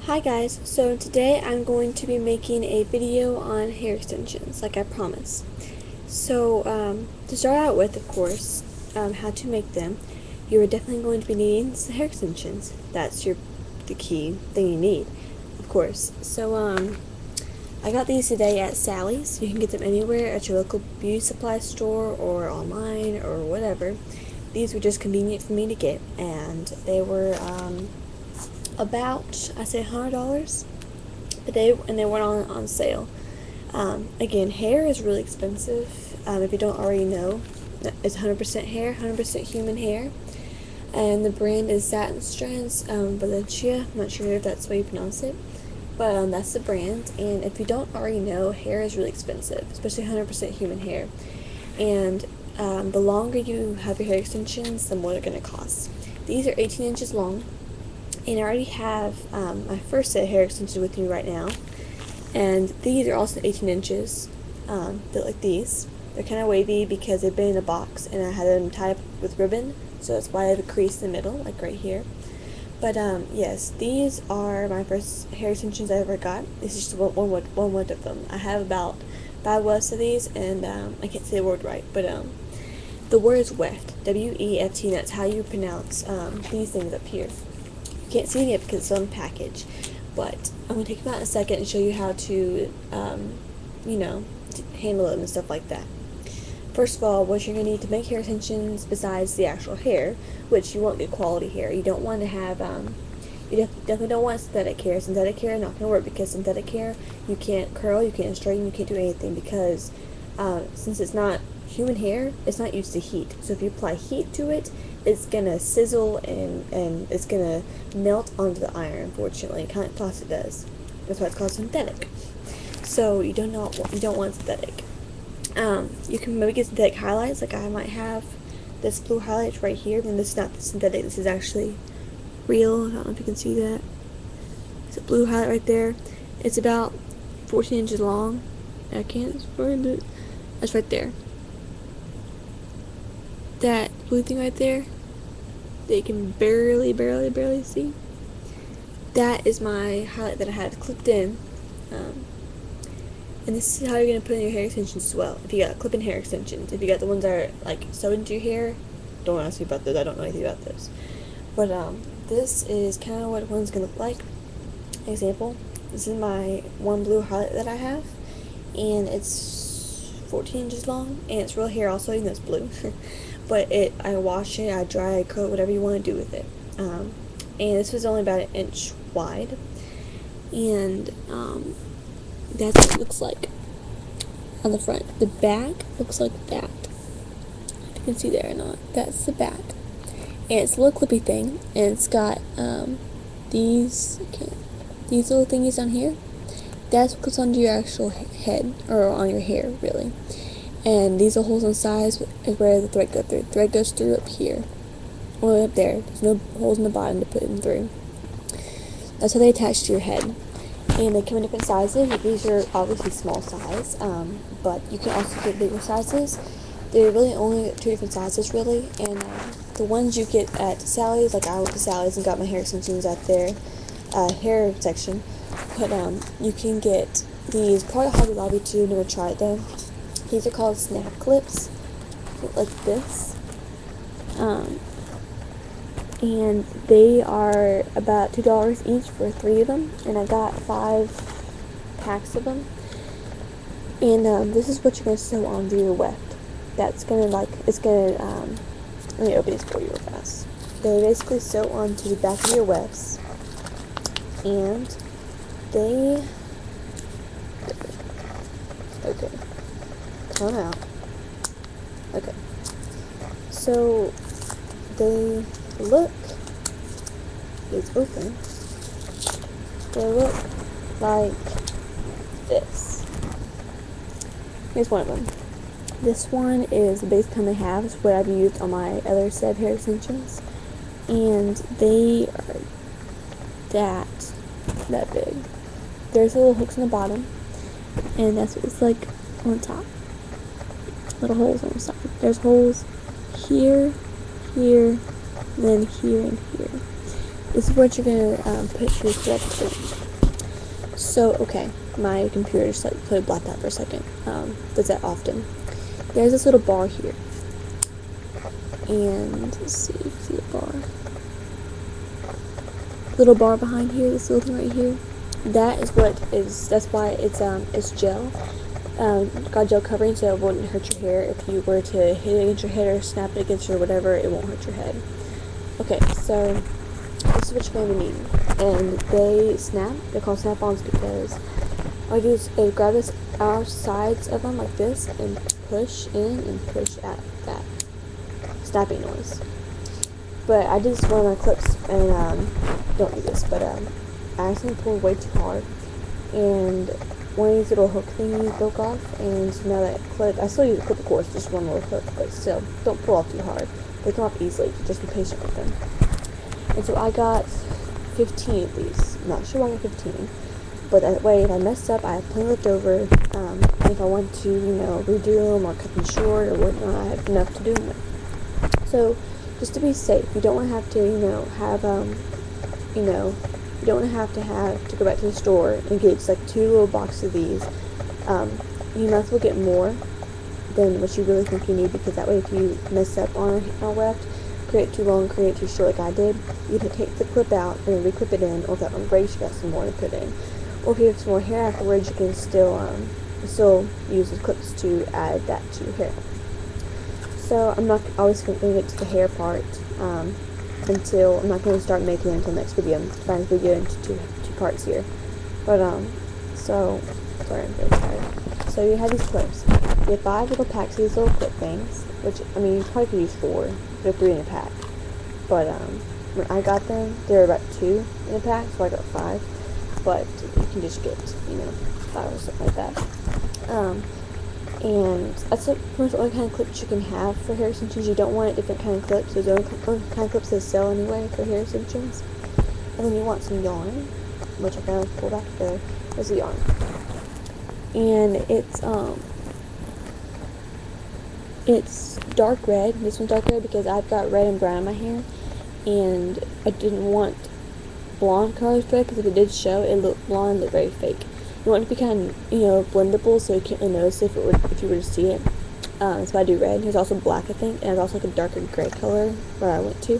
Hi guys, so today I'm going to be making a video on hair extensions, like I promised. So, to start out with, of course, how to make them, you're definitely going to be needing some hair extensions. That's the key thing you need, of course. So, I got these today at Sally's. You can get them anywhere at your local beauty supply store or online or whatever. These were just convenient for me to get, and they were, about, I say $100, but they went on sale. Again, hair is really expensive. If you don't already know, it's 100% hair, 100% human hair, and the brand is Satin Strands Valencia. I'm not sure if that's the way you pronounce it, but that's the brand. And if you don't already know, hair is really expensive, especially 100% human hair. And the longer you have your hair extensions, the more they're going to cost. These are 18 inches long. And I already have my first set of hair extensions with me right now. And these are also 18 inches. They're like these. They're kind of wavy because they've been in a box and I had them tied up with ribbon. So that's why I have a crease in the middle, like right here. But yes, these are my first hair extensions I ever got. This is just one of them. I have about 5 wefts of these, and I can't say the word right, but the word is weft. W-E-F-T, and that's how you pronounce these things up here. Can't see it yet because it's on the package, but I'm going to take them out in a second and show you how to, handle them and stuff like that. First of all, what you're going to need to make hair extensions besides the actual hair, which you want good quality hair. You don't want to have, you definitely don't want synthetic hair. Synthetic hair is not going to work because synthetic hair, you can't curl, you can't straighten, you can't do anything because since it's not human hair, it's not used to heat. So if you apply heat to it, it's gonna sizzle and it's gonna melt onto the iron, unfortunately, kind of like plastic does. That's why it's called synthetic. So you don't want synthetic. You can maybe get synthetic highlights, like I might have this blue highlight right here. I mean, this is not the synthetic, this is actually real. I don't know if you can see that. It's a blue highlight right there. It's about 14 inches long. I can't find it. That's right there. That blue thing right there that you can barely see, that is my highlight that I had clipped in, and this is how you're going to put in your hair extensions as well. If you got clip-in hair extensions, if you got the ones that are like sewed into your hair, don't ask me about those, I don't know anything about those, but this is kind of what one's going to look like. Example, this is my one blue highlight that I have, and it's 14 inches long, and it's real hair also, even though it's blue. But I wash it, I dry, I curl, whatever you want to do with it. And this was only about 1 inch wide. And that's what it looks like on the front. The back looks like that. If you can see there or not. That's the back. And it's a little clippy thing. And it's got these little thingies on here. That's what goes onto your actual head, or on your hair, really. And these are holes on the sides is where the thread goes through. The thread goes through up here, all the way up there. There's no holes in the bottom to put them through. That's how they attach to your head. And they come in different sizes. These are obviously small size, but you can also get bigger sizes. There are really only 2 different sizes, really. And the ones you get at Sally's, like I went to Sally's and got my hair extensions at their hair section. But you can get these probably at Hobby Lobby too. Never tried them. These are called snap clips, like this, and they are about $2 each for 3 of them, and I got 5 packs of them. And this is what you're going to sew onto your weft. That's going to let me open these for you real fast. They basically sew onto the back of your wefts, and they, okay. Come out. Okay. So they look, it's open. They look like this. Here's one of them. This one is the base kind they have. It's what I've used on my other set of hair extensions. And they are that big. There's little hooks on the bottom. And that's what it's like on top. Little holes on the side. There's holes here, then here, and here. This is what you're gonna put your thread through. So, okay, my computer just like played blacked out for a second. Does that often. There's this little bar here, and let's see the bar. Little bar behind here, this little thing right here. That's why it's gel. Got gel covering so it wouldn't hurt your hair. If you were to hit it against your head or snap it against your whatever, it won't hurt your head. Okay, so this is what you're going to need. And they snap. They're called snap-ons because all you do is grab this our sides of them like this and push in and push out that snapping noise. But I did this one of my clips and don't do this, but I accidentally pulled way too hard and one of these little hook thingies broke off, and so now that clip, I still use a clip of course, just one little hook, but still, don't pull off too hard. They come off easily, just be patient with them. And so I got 15 of these. I'm not sure why I got 15, but that way if I messed up, I have plenty left over. And if I want to, redo them or cut them short or whatnot, I have enough to do them with. So, just to be safe, you don't want to have to, you don't want to have to go back to the store and get just like 2 little boxes of these. You might as well get more than what you really think you need, because that way if you mess up on a weft, create it too long, create it too short like I did, you can take the clip out and then re-clip it in, or if that one breaks, you got some more to put in. Or if you have some more hair afterwards, you can still use the clips to add that to your hair. So I'm not always going to get to the hair part until I'm not going to start making it until next video. I'm dividing the video into two parts here. But so sorry, I'm very tired. So you have these clips. You have 5 little packs of these little clip things, which you probably could use 4. There are 3 in a pack. But when I got them, there were about 2 in a pack, so I got 5. But you can just get 5 or something like that. And that's pretty much the only kind of clips you can have for hair extensions. You don't want different kind of clips. There's only kind of clips they sell anyway for hair extensions. And then you want some yarn, which I gotta pull back together. There's the yarn. And it's dark red. This one's dark red because I've got red and brown in my hair. And I didn't want blonde colored thread because if it did show, it looked blonde, looked very fake. You want it to be kind of, blendable, so you can't really notice if you were to see it. So I do red. There's also black, I think, and there's also like a darker gray color where I went to.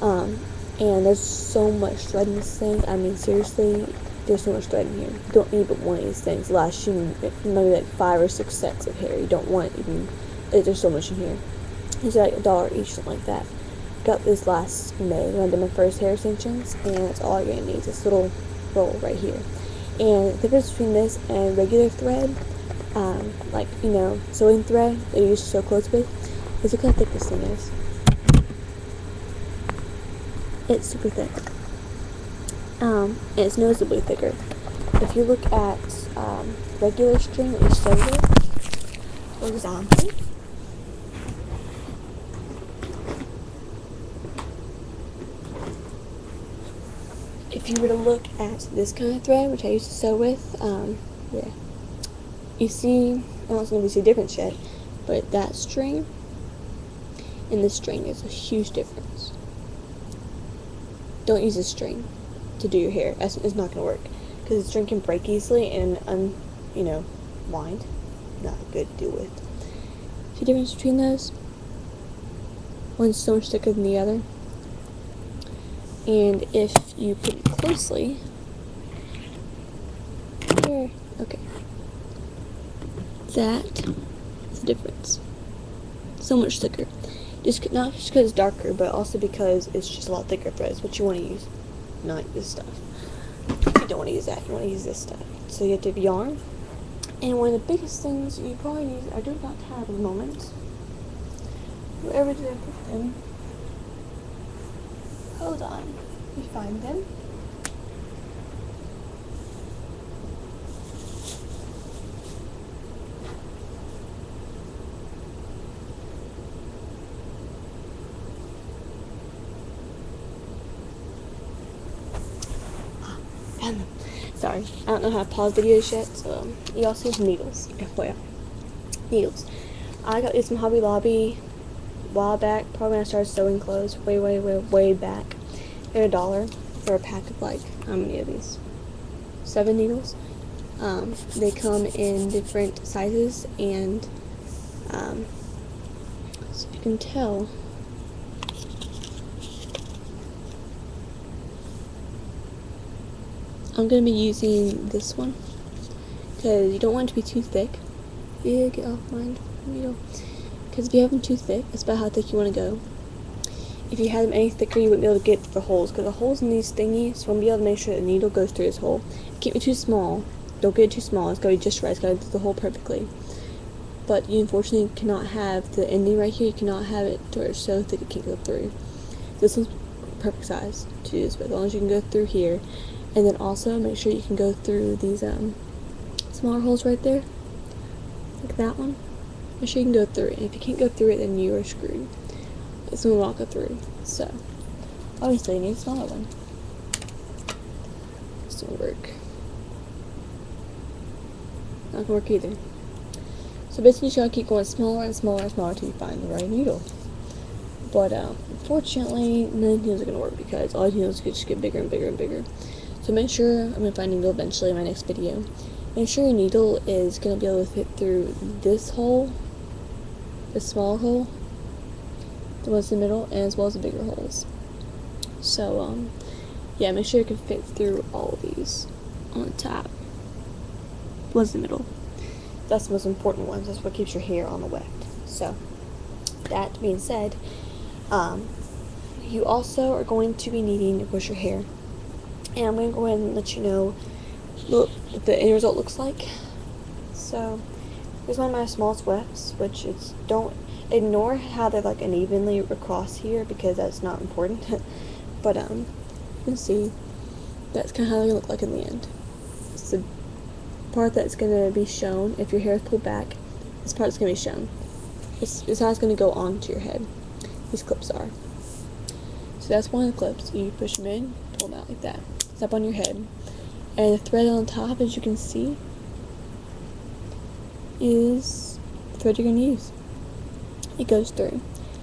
And there's so much thread in this thing. I mean, seriously, there's so much thread in here. You don't need but one of these things. Last you maybe like 5 or 6 sets of hair. You don't want even. There's so much in here. It's like $1 each, something like that. Got this last May when I did my first hair extensions, and that's all you're gonna need. This little roll right here. And the difference between this and regular thread, sewing thread that you used to sew clothes with, is look how thick this thing is. It's super thick. And it's noticeably thicker. If you look at regular string that you sew with, for example, if you were to look at this kind of thread, which I used to sew with, you see, I don't know if it's going to be different yet, but that string and this string is a huge difference. Don't use this string to do your hair. It's not going to work, because the string can break easily and, wind. Not good to deal with. See the difference between those? One's so much thicker than the other. And if you put it closely, here, okay, that's the difference. So much thicker. Not just because it's darker, but also because it's just a lot thicker thread. It's what you want to use, not this stuff. You don't want to use that. You want to use this stuff. So you have to have yarn. And one of the biggest things you probably need, I do not have at the moment. Wherever did I put them? Hold on, let me find them. Found them. Sorry, I don't know how to pause videos yet, so you also have needles. FYI. Needles. I got these from Hobby Lobby a while back, probably when I started sewing clothes, way back. They're $1 for a pack of like, how many of these? 7 needles. They come in different sizes, and so you can tell, I'm going to be using this one because you don't want it to be too thick. Yeah, get off my needle. Because if you have them too thick, that's about how thick you want to go. If you had them any thicker, you wouldn't be able to get the holes, because the holes in these thingies, so you want to be able to make sure the needle goes through this hole. Keep it too small. Don't get it too small. It's got to be just right. It's got to go through the hole perfectly. But you unfortunately cannot have the ending right here. You cannot have it to where it's so thick it can't go through. This one's perfect size to do this with, as long as you can go through here. And then also make sure you can go through these smaller holes right there, like that one. Make sure you can go through it. And if you can't go through it, then you are screwed. This one will not go through. So obviously you need a smaller one. This won't work. Not gonna work either. So basically you just gotta keep going smaller and smaller and smaller until you find the right needle. But unfortunately none of the needles are gonna work, because all the needles just get bigger and bigger and bigger. So make sure, I'm gonna find a needle eventually in my next video. Make sure your needle is gonna be able to fit through this hole, this small hole, the ones in the middle, and as well as the bigger holes. So yeah, make sure it can fit through all of these on the top. Was the middle. That's the most important ones. That's what keeps your hair on the weft. So that being said, you also are going to be needing to brush your hair, and I'm going to go ahead and let you know what the end result looks like. So here's one of my smallest wefts, which is, don't ignore how they're like unevenly across here, because that's not important. But you can see that's kind of how they look like in the end. It's the part that's going to be shown if your hair is pulled back. This part is going to be shown. This is how it's going to go onto your head. These clips are. So that's one of the clips. You push them in, pull them out like that. It's up on your head. And the thread on top, as you can see, is the thread you're going to use. It goes through.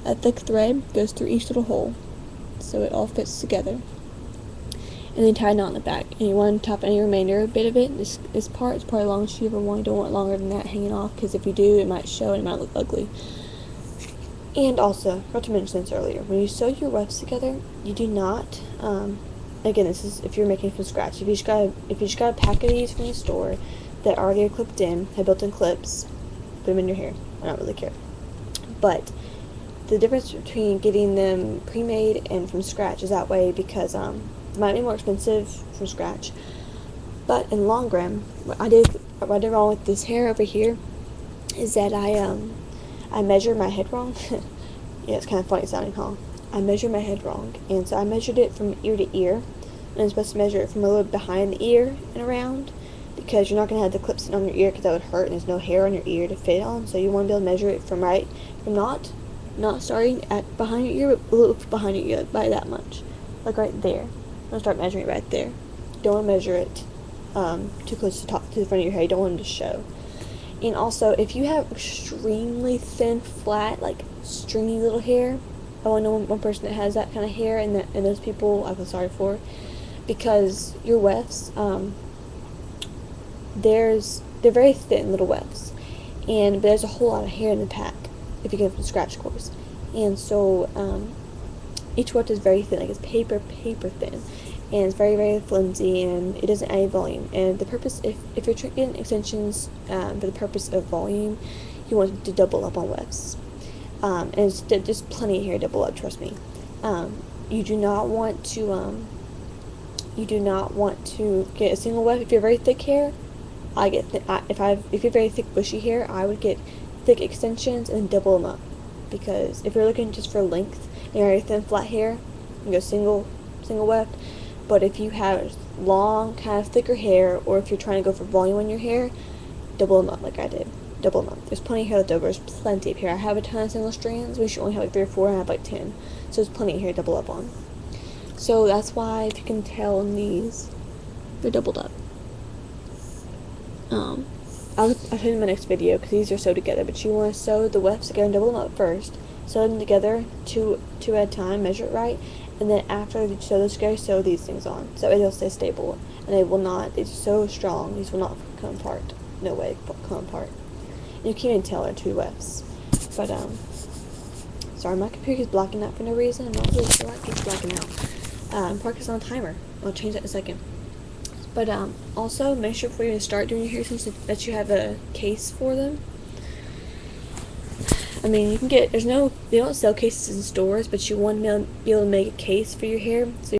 That thick thread goes through each little hole, so it all fits together. And then tie a knot in the back. And you want to top any remainder bit of it. This part is probably the longest you ever want. You don't want it longer than that hanging off, because if you do, it might show and it might look ugly. And also, forgot to mention this earlier, when you sew your wefts together, you do not, again, this is if you're making from scratch. If you just got a pack of these from the store that already are clipped in, have built-in clips, put them in your hair. I don't really care. But the difference between getting them pre-made and from scratch is that way, because it might be more expensive from scratch. But in the long run, what I did wrong with this hair over here is that I measured my head wrong. Yeah, it's kind of funny sounding, huh? I measured my head wrong, and so I measured it from ear to ear, and I'm supposed to measure it from a little behind the ear and around, because you're not going to have the clip sitting on your ear, because that would hurt, and there's no hair on your ear to fit on. So you want to be able to measure it from not starting at behind your ear, but a little behind your ear, by that much, like right there. I'm going to start measuring it right there. You don't want to measure it too close to the front of your hair. You don't want them to show. And also, if you have extremely thin, flat, like stringy little hair, I only know one person that has that kind of hair, and those people I feel sorry for, because your wefts, they're very thin little wefts, but there's a whole lot of hair in the pack if you get it from scratch, of course. And so each weft is very thin, like it's paper thin, and it's very, very flimsy, and it doesn't add any volume. And the purpose, if you're getting extensions for the purpose of volume, you want to double up on wefts. And it's just plenty of hair to double up, trust me. You do not want to get a single weft. If you have very thick hair, if you're very thick bushy hair, I would get thick extensions and double them up, because if you're looking just for length and you're very thin flat hair, you go single weft. But if you have long, kind of thicker hair, or if you're trying to go for volume on your hair, double them up like I did. Double them up. There's plenty of hair left over. There's plenty of hair. I have a ton of single strands. We should only have like 3 or 4. I have like 10. So there's plenty of hair to double up on. So that's why, if you can tell in these, they're doubled up. I'll show you in my next video, because these are sewed together. But you want to sew the wefts together and double them up first. Sew them together two at a time, measure it right, and then after you sew the square, sew these things on, so it'll stay stable, and they will not. These are so strong; these will not come apart. No way, come apart. And you can't even tell they're two wefts. But sorry, my computer is blacking out for no reason. I'm not really sure why it keeps blacking out. Park is on a timer. I'll change that in a second. But also make sure before you even start doing your hair extensions that you have a case for them. I mean, you can get, they don't sell cases in stores, but you want to be able to make a case for your hair, so